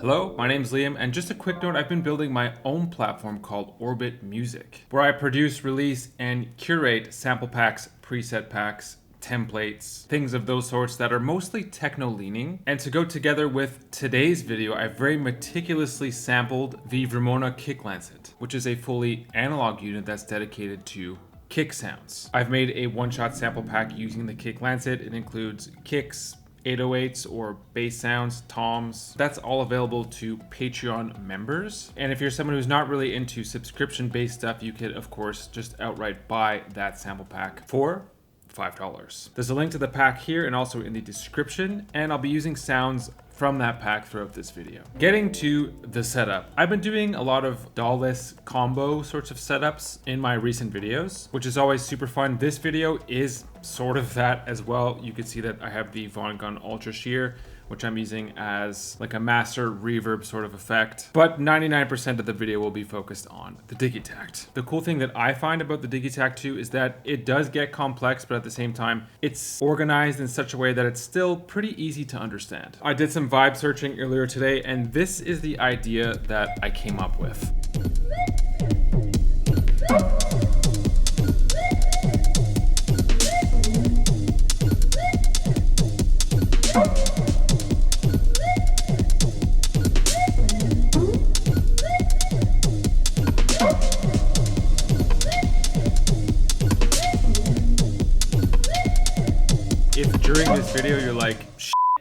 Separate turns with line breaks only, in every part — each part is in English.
Hello, my name's Liam, and just a quick note, I've been building my own platform called Orbit Music, where I produce, release, and curate sample packs, preset packs, templates, things of those sorts that are mostly techno-leaning. And to go together with today's video, I've very meticulously sampled the Vremona kick lancet, which is a fully analog unit that's dedicated to kick sounds. I've made a one-shot sample pack using the kick lancet. It includes kicks, 808s or bass sounds, toms. That's all available to Patreon members. And if you're someone who's not really into subscription-based stuff, you could, of course, just outright buy that sample pack for $5. There's a link to the pack here and also in the description, and I'll be using sounds from that pack throughout this video. Getting to the setup. I've been doing a lot of dawless combo sorts of setups in my recent videos, which is always super fun. This video is sort of that as well. You can see that I have the Vongon Ultrasheer, which I'm using as like a master reverb sort of effect. But 99% of the video will be focused on the Digitakt. The cool thing that I find about the Digitakt II is that it does get complex, but at the same time, it's organized in such a way that it's still pretty easy to understand. I did some vibe searching earlier today, and this is the idea that I came up with. If during this video you're like,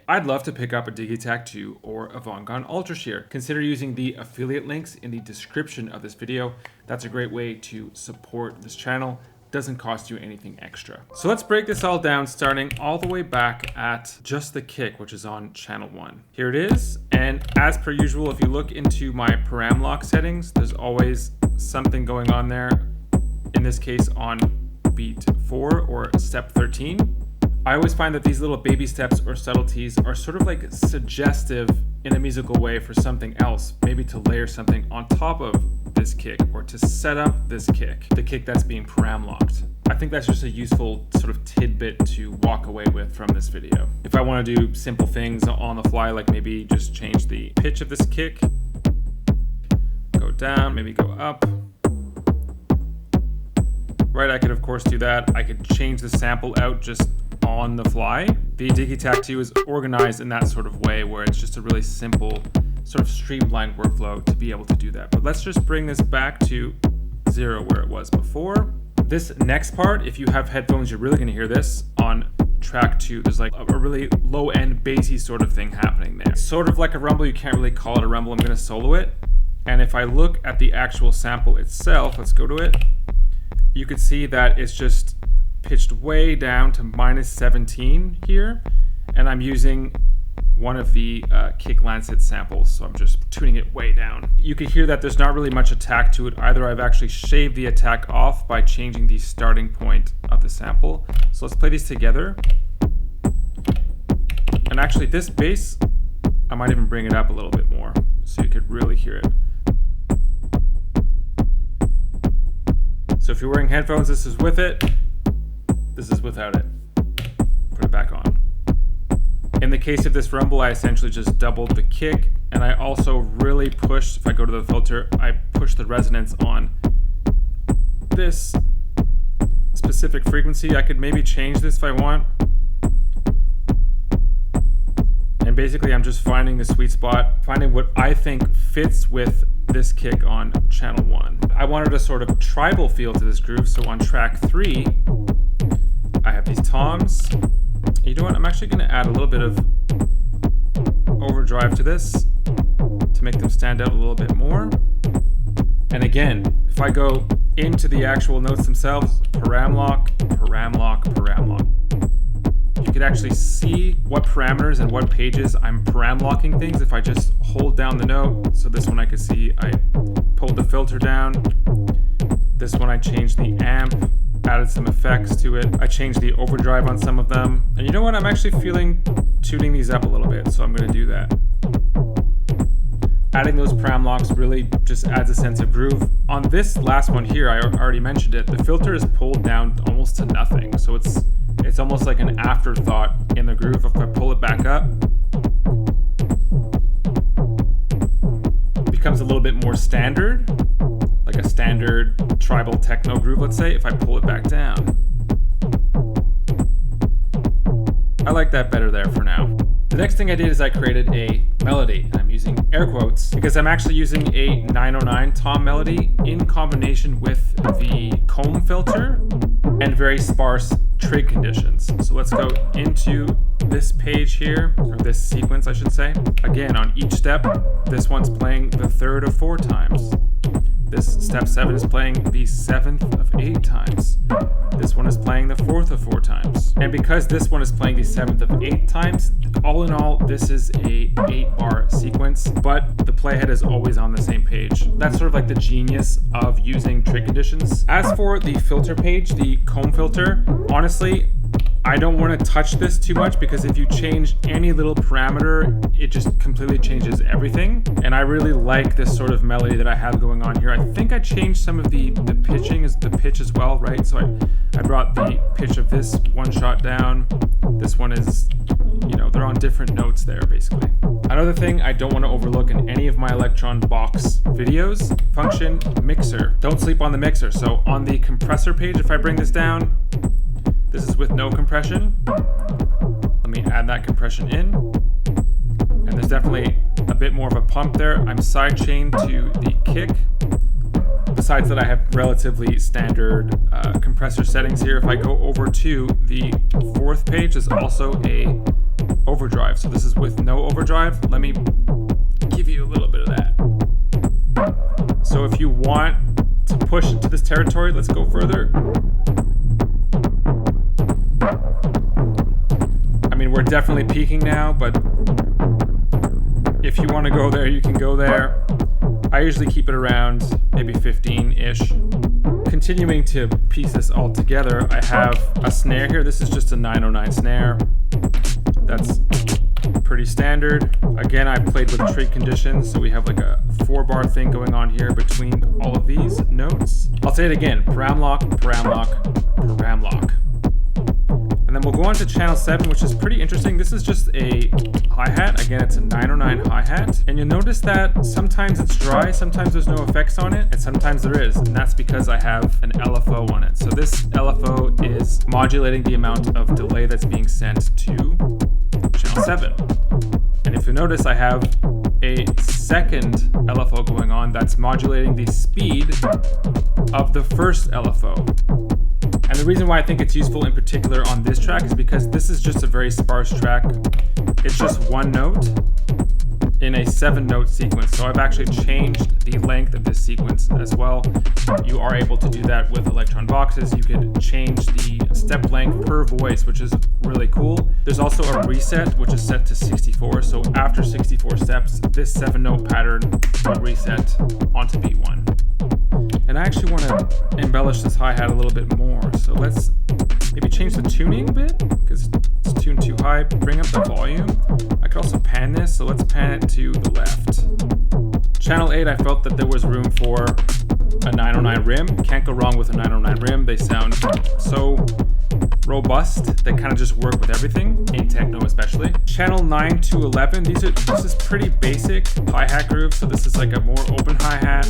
I'd love to pick up a Digitakt II or a Vongon Ultrasheer, consider using the affiliate links in the description of this video. That's a great way to support this channel. Doesn't cost you anything extra. So let's break this all down, starting all the way back at just the kick, which is on channel 1. Here it is, and as per usual, if you look into my param lock settings, there's always something going on there. In this case on beat 4 or step 13. I always find that these little baby steps or subtleties are sort of like suggestive in a musical way for something else, maybe to layer something on top of this kick or to set up this kick, the kick that's being param locked. I think that's just a useful sort of tidbit to walk away with from this video. If I want to do simple things on the fly, like maybe just change the pitch of this kick, go down, maybe go up. Right, I could of course do that. I could change the sample out just on the fly. The Digitakt II is organized in that sort of way where it's just a really simple sort of streamlined workflow to be able to do that. But let's just bring this back to 0 where it was before. This next part, if you have headphones, you're really gonna hear this on track 2. There's like a really low end bassy sort of thing happening there. Sort of like a rumble, you can't really call it a rumble. I'm gonna solo it. And if I look at the actual sample itself, let's go to it. You can see that it's just pitched way down to -17 here, and I'm using one of the kick lancet samples, so I'm just tuning it way down. You can hear that there's not really much attack to it either. I've actually shaved the attack off by changing the starting point of the sample. So let's play these together. And actually this bass, I might even bring it up a little bit more so you could really hear it. So if you're wearing headphones, this is with it. This is without it. Put it back on. In the case of this rumble, I essentially just doubled the kick, and I also really pushed, if I go to the filter, I pushed the resonance on this specific frequency. I could maybe change this if I want. And basically I'm just finding the sweet spot, finding what I think fits with this kick on channel 1. I wanted a sort of tribal feel to this groove, so on track 3, I have these toms. You know what? I'm actually going to add a little bit of overdrive to this to make them stand out a little bit more. And again, if I go into the actual notes themselves, param lock, param lock, param lock. You could actually see what parameters and what pages I'm param locking things if I just hold down the note. So this one I could see I pulled the filter down. This one I changed the amp, added some effects to it. I changed the overdrive on some of them. And you know what? I'm actually feeling tuning these up a little bit, so I'm going to do that. Adding those param locks really just adds a sense of groove. On this last one here, I already mentioned it, the filter is pulled down almost to nothing. So it's almost like an afterthought in the groove. If I pull it back up, sometimes a little bit more standard, like a standard tribal techno groove, let's say, if I pull it back down. I like that better there for now. The next thing I did is I created a melody, and I'm using air quotes because I'm actually using a 909 tom melody in combination with the comb filter and very sparse trig conditions. So let's go into this page here, or this sequence I should say. Again, on each step, this one's playing the third of 4 times. This step 7 is playing the 7th of 8 times. This one is playing the 4th of 4 times. And because this one is playing the 7th of 8 times, all in all, this is a 8-bar sequence, but the playhead is always on the same page. That's sort of like the genius of using trig conditions. As for the filter page, the comb filter, honestly, I don't want to touch this too much because if you change any little parameter, it just completely changes everything. And I really like this sort of melody that I have going on here. I think I changed some of the pitch as well, right? So I brought the pitch of this one shot down. This one is, they're on different notes there basically. Another thing I don't want to overlook in any of my Elektron box videos, function mixer. Don't sleep on the mixer. So on the compressor page, if I bring this down, this is with no compression. Let me add that compression in. And there's definitely a bit more of a pump there. I'm sidechained to the kick. Besides that, I have relatively standard compressor settings here. If I go over to the 4th page, there's also a overdrive. So this is with no overdrive. Let me give you a little bit of that. So if you want to push into this territory, let's go further. I mean, we're definitely peaking now, but if you want to go there, you can go there. I usually keep it around maybe 15-ish. Continuing to piece this all together, I have a snare here. This is just a 909 snare. That's pretty standard. Again, I played with trig conditions, so we have like a 4-bar thing going on here between all of these notes. I'll say it again, param lock, param lock, param lock. And then we'll go on to channel 7, which is pretty interesting. This is just a hi-hat. Again, it's a 909 hi-hat. And you'll notice that sometimes it's dry, sometimes there's no effects on it, and sometimes there is. And that's because I have an LFO on it. So this LFO is modulating the amount of delay that's being sent to channel 7. And if you notice, I have a second LFO going on that's modulating the speed of the first LFO. And the reason why I think it's useful in particular on this track is because this is just a very sparse track. It's just one note in a 7-note sequence. So I've actually changed the length of this sequence as well. You are able to do that with Elektron boxes. You could change the step length per voice, which is really cool. There's also a reset, which is set to 64. So after 64 steps, this 7-note pattern will reset onto beat 1. And I actually want to embellish this hi-hat a little bit more. So let's maybe change the tuning a bit because it's tuned too high. Bring up the volume. I could also pan this, so let's pan it to the left. Channel 8, I felt that there was room for a 909 rim. Can't go wrong with a 909 rim. They sound so robust. They kind of just work with everything, in techno especially. Channel 9 to 11, this is pretty basic hi-hat groove. So this is like a more open hi-hat.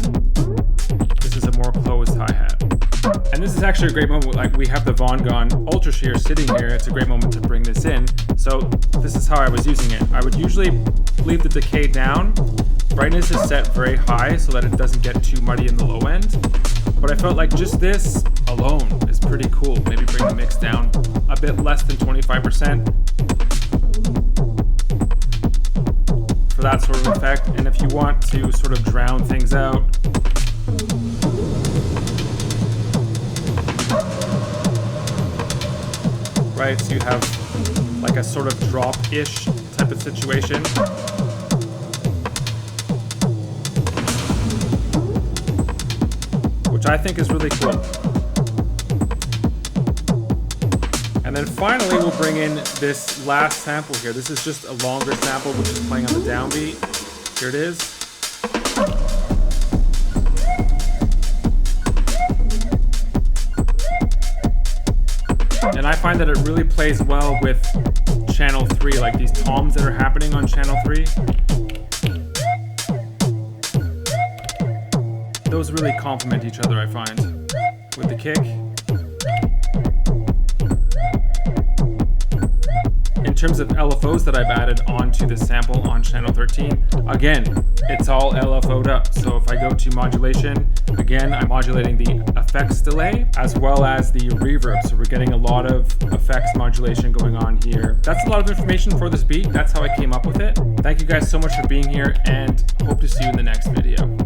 This is a more closed hi-hat. And this is actually a great moment, like we have the Vongon Ultrasheer sitting here. It's a great moment to bring this in. So this is how I was using it. I would usually leave the decay down. Brightness is set very high so that it doesn't get too muddy in the low end. But I felt like just this alone is pretty cool. Maybe bring the mix down a bit less than 25% for that sort of effect. And if you want to sort of drown things out, right, so you have like a sort of drop-ish type of situation. Which I think is really cool. And then finally we'll bring in this last sample here. This is just a longer sample which is playing on the downbeat. Here it is. And I find that it really plays well with channel 3, like these toms that are happening on channel 3. those really complement each other, I find. With the kick. In terms of LFOs that I've added onto the sample on channel 13, again, it's all LFO'd up. So if I go to modulation, again, I'm modulating the effects delay as well as the reverb. So we're getting a lot of effects modulation going on here. That's a lot of information for this beat. That's how I came up with it. Thank you guys so much for being here, and hope to see you in the next video.